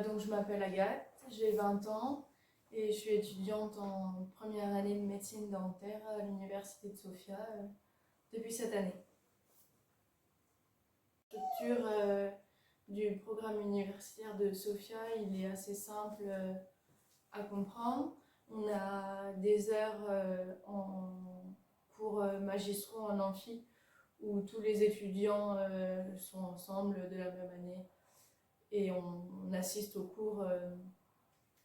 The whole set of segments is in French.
Donc je m'appelle Agathe, j'ai 20 ans et je suis étudiante en première année de médecine dentaire à l'université de Sofia depuis cette année. La structure du programme universitaire de Sofia, il est assez simple à comprendre. On a des heures en cours magistraux en amphi où tous les étudiants sont ensemble de la même année et on assiste aux cours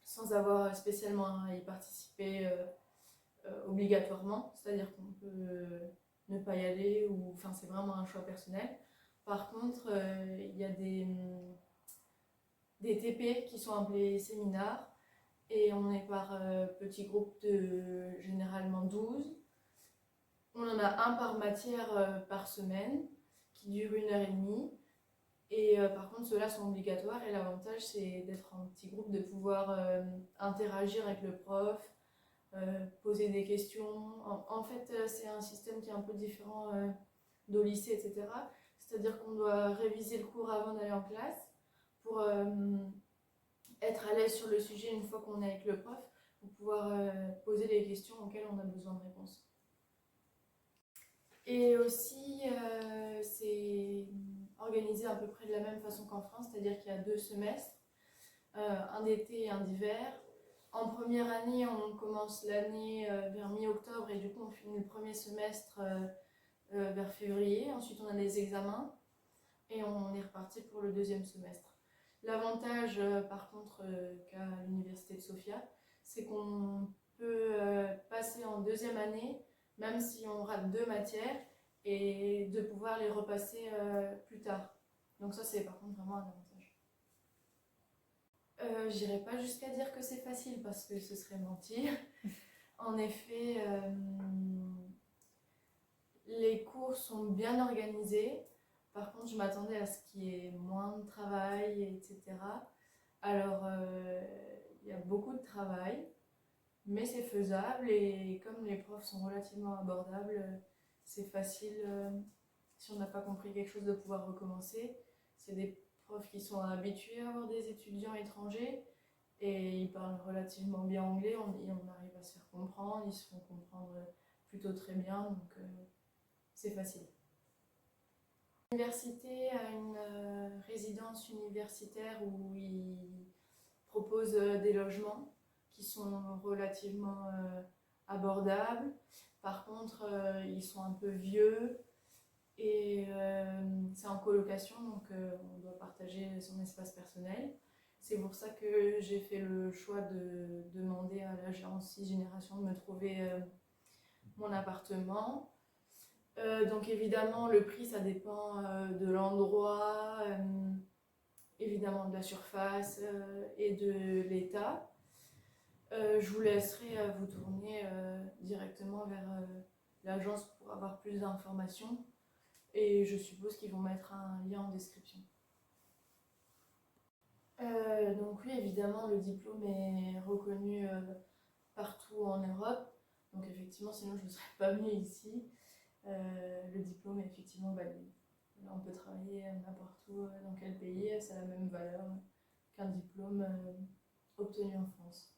sans avoir spécialement à y participer obligatoirement, c'est-à-dire qu'on peut ne pas y aller, ou enfin c'est vraiment un choix personnel. Par contre, il y a des TP qui sont appelés séminars et on est par petits groupes de généralement 12. On en a un par matière par semaine qui dure 1 heure et demie. Et par contre, ceux-là sont obligatoires et l'avantage, c'est d'être en petit groupe, de pouvoir interagir avec le prof, poser des questions. En fait, c'est un système qui est un peu différent d'au lycée, etc. C'est-à-dire qu'on doit réviser le cours avant d'aller en classe pour être à l'aise sur le sujet une fois qu'on est avec le prof, pour pouvoir poser les questions auxquelles on a besoin de réponses. Et aussi, c'est organisé à peu près de la même façon qu'en France, c'est-à-dire qu'il y a 2 semestres, un d'été et un d'hiver. En première année, on commence l'année vers mi-octobre et du coup on finit le premier semestre vers février. Ensuite on a des examens et on est reparti pour le deuxième semestre. L'avantage par contre qu'a l'université de Sofia, c'est qu'on peut passer en deuxième année même si on rate 2 matières et de pouvoir les repasser plus tard. Donc ça c'est par contre vraiment un avantage. J'irai pas jusqu'à dire que c'est facile parce que ce serait mentir. En effet, les cours sont bien organisés. Par contre, je m'attendais à ce qu'il y ait moins de travail, etc. Alors, il y a beaucoup de travail, mais c'est faisable et comme les profs sont relativement abordables, c'est facile, si on n'a pas compris quelque chose, de pouvoir recommencer. C'est des profs qui sont habitués à avoir des étudiants étrangers et ils parlent relativement bien anglais, on arrive à se faire comprendre, ils se font comprendre plutôt très bien, donc c'est facile. L'université a une résidence universitaire où ils proposent des logements qui sont relativement abordables. Par contre, ils sont un peu vieux et c'est en colocation, donc on doit partager son espace personnel. C'est pour ça que j'ai fait le choix de demander à l'agence 6 Générations de me trouver mon appartement. Donc évidemment, le prix, ça dépend de l'endroit, évidemment de la surface et de l'état. Je vous laisserai vous tourner directement vers l'agence pour avoir plus d'informations. Et je suppose qu'ils vont mettre un lien en description. Donc oui, évidemment, le diplôme est reconnu partout en Europe. Donc effectivement, sinon je ne serais pas venue ici. Le diplôme est effectivement valide. Là, on peut travailler n'importe où, dans quel pays, ça a la même valeur qu'un diplôme obtenu en France.